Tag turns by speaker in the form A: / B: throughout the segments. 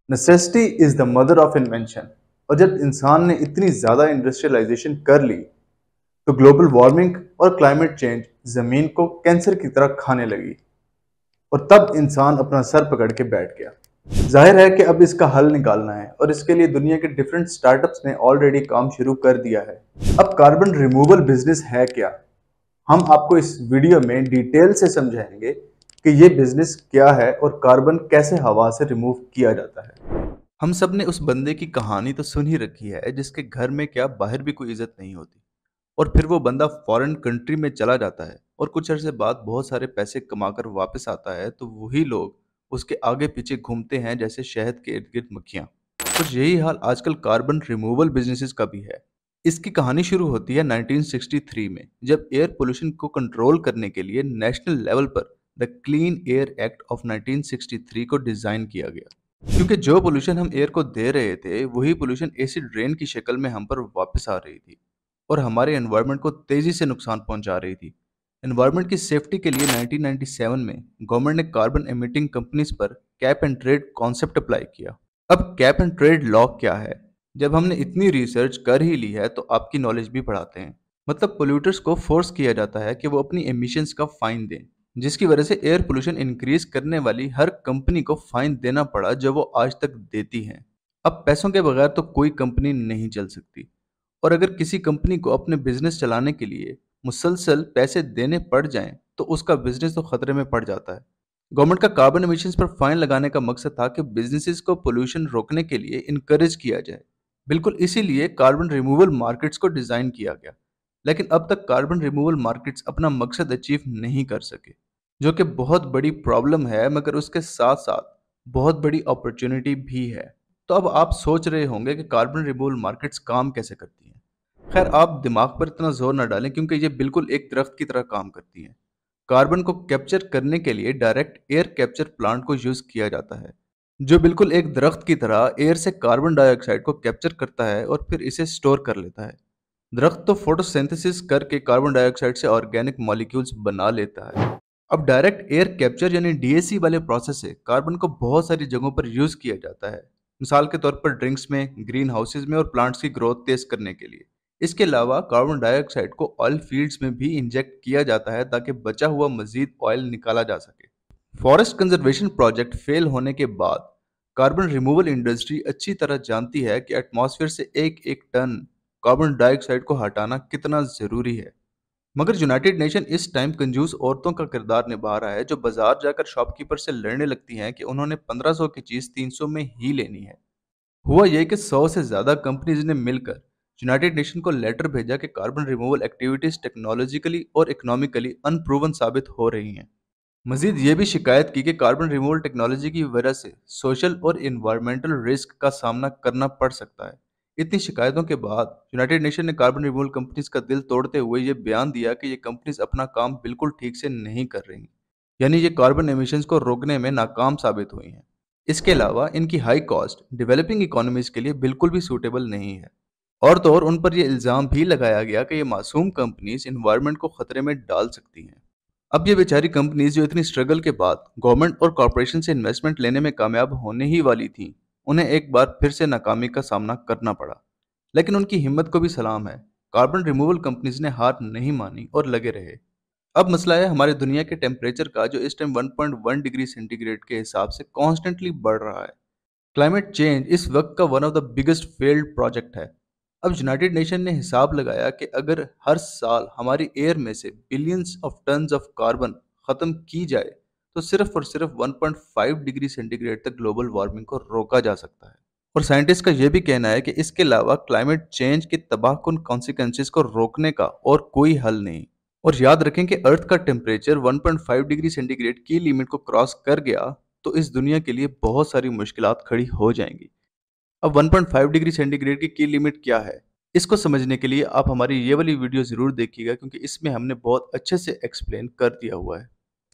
A: Necessity is the mother of invention. और जब इंसान ने इतनी ज़्यादा इंडस्ट्रियलाइजेशन कर ली तो ग्लोबल वार्मिंग और क्लाइमेट चेंज ज़मीन को कैंसर की तरह खाने लगी। और तब इंसान अपना सर पकड़ के बैठ गया। जाहिर है कि अब इसका हल निकालना है और इसके लिए दुनिया के डिफरेंट स्टार्टअप्स ने ऑलरेडी काम शुरू कर दिया है। अब कार्बन रिमूवल बिजनेस है क्या, हम आपको इस वीडियो में डिटेल से समझाएंगे कि ये बिजनेस क्या है और कार्बन कैसे हवा से रिमूव किया जाता है। हम सब ने उस बंदे की कहानी तो सुन ही रखी है जिसके घर में क्या बाहर भी कोई इज्जत नहीं होती, और फिर वो बंदा फॉरेन कंट्री में चला जाता है और कुछ अरसे बाद बहुत सारे पैसे कमाकर वापस आता है तो वही लोग उसके आगे पीछे घूमते हैं जैसे शहद के इर्द गिर्द मक्खियां। कुछ यही हाल आजकल कार्बन रिमूवल बिजनेसेस का भी है। इसकी कहानी शुरू होती है 1963 में, जब एयर पोल्यूशन को कंट्रोल करने के लिए नेशनल लेवल पर the clean air act of 1963 को डिजाइन किया गया। क्योंकि जो पोल्यूशन हम एयर को दे रहे थे वही पोल्यूशन एसिड रेन की शक्ल में हम पर वापस आ रही थी और हमारे एनवायरनमेंट को तेजी से नुकसान पहुंचा रही थी। एनवायरनमेंट की सेफ्टी के लिए 1997 में गवर्नमेंट ने कार्बन एमिटिंग कंपनीज पर cap and trade concept apply किया। अब कैप एंड ट्रेड लॉ क्या है? जब हमने इतनी रिसर्च कर ही ली है तो आपकी नॉलेज भी बढ़ाते हैं। मतलब पोल्यूटर्स को फोर्स किया जाता है कि वो अपनी एमिशंस का फाइन दें, जिसकी वजह से एयर पोल्यूशन इंक्रीज करने वाली हर कंपनी को फाइन देना पड़ा जो वो आज तक देती है। अब पैसों के बगैर तो कोई कंपनी नहीं चल सकती, और अगर किसी कंपनी को अपने बिजनेस चलाने के लिए मुसलसल पैसे देने पड़ जाएं तो उसका बिजनेस तो खतरे में पड़ जाता है। गवर्नमेंट का कार्बन एमिशंस पर फाइन लगाने का मकसद था कि बिजनेसेस को पोल्यूशन रोकने के लिए इनकरेज किया जाए। बिल्कुल इसीलिए कार्बन रिमूवल मार्केट्स को डिजाइन किया गया। लेकिन अब तक कार्बन रिमूवल मार्केट्स अपना मकसद अचीव नहीं कर सके, जो कि बहुत बड़ी प्रॉब्लम है, मगर उसके साथ साथ बहुत बड़ी अपॉर्चुनिटी भी है। तो अब आप सोच रहे होंगे कि कार्बन रिमूवल मार्केट्स काम कैसे करती हैं। खैर, आप दिमाग पर इतना जोर न डालें क्योंकि ये बिल्कुल एक दरख्त की तरह काम करती हैं। कार्बन को कैप्चर करने के लिए डायरेक्ट एयर कैप्चर प्लांट को यूज किया जाता है, जो बिल्कुल एक दरख्त की तरह एयर से कार्बन डाइऑक्साइड को कैप्चर करता है और फिर इसे स्टोर कर लेता है। दरख्त तो फोटोसिंथेसिस करके कार्बन डाइऑक्साइड से ऑर्गेनिक मॉलिक्यूल्स बना लेता है। अब डायरेक्ट एयर कैप्चर यानी डीएसी वाले प्रोसेस से कार्बन को बहुत सारी जगहों पर यूज किया जाता है। मिसाल के तौर पर ड्रिंक्स में, ग्रीन हाउसेज में और प्लांट्स की ग्रोथ तेज करने के लिए। इसके अलावा कार्बन डाइऑक्साइड को ऑयल फील्ड्स में भी इंजेक्ट किया जाता है ताकि बचा हुआ मजीद ऑयल निकाला जा सके। फॉरेस्ट कंजर्वेशन प्रोजेक्ट फेल होने के बाद कार्बन रिमूवल इंडस्ट्री अच्छी तरह जानती है कि एटमॉस्फेयर से एक एक टन कार्बन डाइऑक्साइड को हटाना कितना जरूरी है। मगर यूनाइटेड नेशन इस टाइम कंजूस औरतों का किरदार निभा रहा है, जो बाजार जाकर शॉपकीपर से लड़ने लगती हैं कि उन्होंने 1500 की चीज 300 में ही लेनी है। हुआ यह कि 100 से ज्यादा कंपनीज ने मिलकर यूनाइटेड नेशन को लेटर भेजा कि कार्बन रिमूवल एक्टिविटीज टेक्नोलॉजिकली और इकोनॉमिकली अनप्रूवन साबित हो रही हैं। मजीद ये भी शिकायत की कि कार्बन रिमूवल टेक्नोलॉजी की वजह से सोशल और इन्वायरमेंटल रिस्क का सामना करना पड़ सकता है। इतनी शिकायतों के बाद यूनाइटेड नेशन ने कार्बन रिमूवल कंपनीज का दिल तोड़ते हुए ये बयान दिया कि ये कंपनीज अपना काम बिल्कुल ठीक से नहीं कर रही, यानी ये कार्बन एमिशंस को रोकने में नाकाम साबित हुई हैं। इसके अलावा इनकी हाई कॉस्ट डेवलपिंग इकोनॉमीज के लिए बिल्कुल भी सूटेबल नहीं है। और तो और उन पर यह इल्ज़ाम भी लगाया गया कि ये मासूम कंपनीज इन्वायरमेंट को खतरे में डाल सकती हैं। अब ये बेचारी कंपनीज जो इतनी स्ट्रगल के बाद गवर्नमेंट और कॉरपोरेशन से इन्वेस्टमेंट लेने में कामयाब होने ही वाली थी, उन्हें एक बार फिर से नाकामी का सामना करना पड़ा। लेकिन उनकी हिम्मत को भी सलाम है। कार्बन रिमूवल कंपनीज ने हार नहीं मानी और लगे रहे। अब मसला है हमारी दुनिया के टेम्परेचर का, जो इस टाइम 1.1 डिग्री सेंटीग्रेड के हिसाब से कॉन्स्टेंटली बढ़ रहा है। क्लाइमेट चेंज इस वक्त का one of the biggest failed project है। अब यूनाइटेड नेशन ने हिसाब लगाया कि अगर हर साल हमारी एयर में से billions of tons of carbon खत्म की जाए तो सिर्फ और सिर्फ 1.5 डिग्री सेंटीग्रेड तक ग्लोबल वार्मिंग को रोका जा सकता है। और साइंटिस्ट का यह भी कहना है कि इसके अलावा क्लाइमेट चेंज के तबाहकुन कॉन्सिक्वेंसेस को रोकने का और कोई हल नहीं। और याद रखें कि अर्थ का टेम्परेचर 1.5 डिग्री सेंटीग्रेड की लिमिट को क्रॉस कर गया तो इस दुनिया के लिए बहुत सारी मुश्किलात खड़ी हो जाएंगी। अब 1.5 डिग्री सेंटीग्रेड की लिमिट क्या है, इसको समझने के लिए आप हमारी ये वाली वीडियो जरूर देखिएगा, क्योंकि इसमें हमने बहुत अच्छे से एक्सप्लेन कर दिया हुआ है।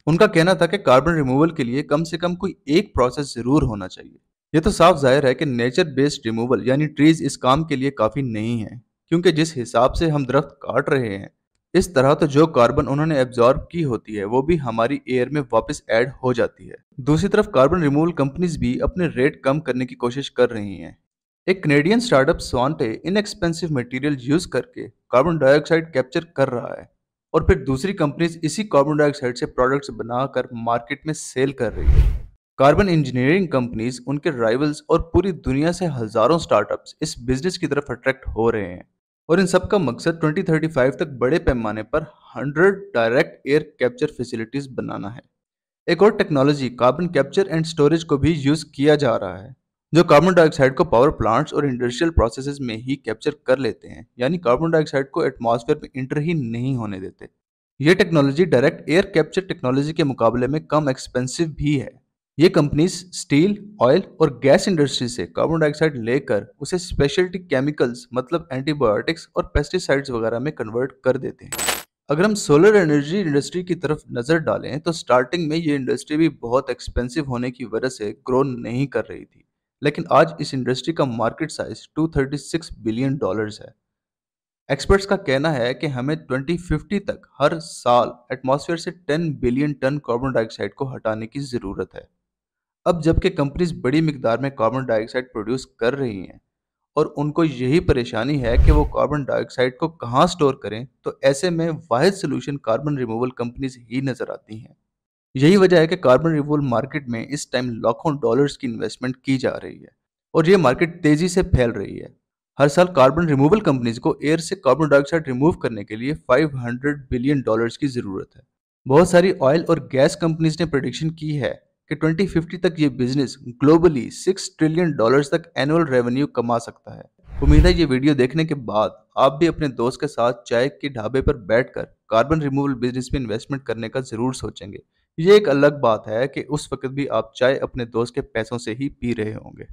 A: उनका कहना था कि कार्बन रिमूवल के लिए कम से कम कोई एक प्रोसेस जरूर होना चाहिए। ये तो साफ जाहिर है कि नेचर बेस्ड रिमूवल यानी ट्रीज इस काम के लिए काफी नहीं है, क्योंकि जिस हिसाब से हम दरख्त काट रहे हैं इस तरह तो जो कार्बन उन्होंने एब्जॉर्ब की होती है वो भी हमारी एयर में वापस ऐड हो जाती है। दूसरी तरफ कार्बन रिमूवल कंपनीज भी अपने रेट कम करने की कोशिश कर रही हैं। एक Canadian startup Svante inexpensive material use करके कार्बन डाइऑक्साइड कैप्चर कर रहा है और फिर दूसरी कंपनीज इसी कार्बन डाइऑक्साइड से प्रोडक्ट्स बनाकर मार्केट में सेल कर रही है। कार्बन इंजीनियरिंग कंपनीज, उनके राइवल्स और पूरी दुनिया से हजारों स्टार्टअप्स इस बिजनेस की तरफ अट्रैक्ट हो रहे हैं और इन सब का मकसद 2035 तक बड़े पैमाने पर 100 डायरेक्ट एयर कैप्चर फैसिलिटीज बनाना है। एक और technology carbon capture and storage को भी यूज किया जा रहा है, जो कार्बन डाइऑक्साइड को पावर प्लांट्स और इंडस्ट्रियल प्रोसेसेस में ही कैप्चर कर लेते हैं, यानी कार्बन डाइऑक्साइड को एटमॉस्फेयर में इंटर ही नहीं होने देते। ये technology direct air capture technology के मुकाबले में कम एक्सपेंसिव भी है। ये कंपनीज स्टील, ऑयल और गैस इंडस्ट्री से कार्बन डाइऑक्साइड लेकर उसे स्पेशलिटी केमिकल्स मतलब एंटीबायोटिक्स और पेस्टिसाइड्स वगैरह में कन्वर्ट कर देते हैं। अगर हम सोलर एनर्जी इंडस्ट्री की तरफ नजर डालें तो स्टार्टिंग में ये इंडस्ट्री भी बहुत एक्सपेंसिव होने की वजह से ग्रो नहीं कर रही थी, लेकिन आज इस इंडस्ट्री का मार्केट साइज $236 बिलियन है। एक्सपर्ट्स का कहना है कि हमें 2050 तक हर साल एटमॉस्फेयर से 10 बिलियन टन कार्बन डाइऑक्साइड को हटाने की जरूरत है। अब जबकि कंपनीज बड़ी मिकदार में कार्बन डाइऑक्साइड प्रोड्यूस कर रही हैं और उनको यही परेशानी है कि वो कार्बन डाइऑक्साइड को कहाँ स्टोर करें, तो ऐसे में वाहिद सोल्यूशन कार्बन रिमूवल कंपनीज ही नजर आती हैं। यही वजह है कि कार्बन रिमूवल मार्केट में इस टाइम लाखों डॉलर्स की इन्वेस्टमेंट की जा रही है और ये मार्केट तेजी से फैल रही है। हर साल कार्बन रिमूवल कंपनीज को एयर से कार्बन डाइऑक्साइड रिमूव करने के लिए $500 बिलियन की जरूरत है। बहुत सारी ऑयल और गैस कंपनीज ने प्रेडिक्शन की है कि 2050 तक ये बिजनेस ग्लोबली $6 ट्रिलियन तक एनुअल रेवेन्यू कमा सकता है। उम्मीद है ये वीडियो देखने के बाद आप भी अपने दोस्त के साथ चाय के ढाबे पर बैठकर कार्बन रिमूवल बिजनेस में इन्वेस्टमेंट करने का जरूर सोचेंगे। ये एक अलग बात है कि उस वक्त भी आप चाय अपने दोस्त के पैसों से ही पी रहे होंगे।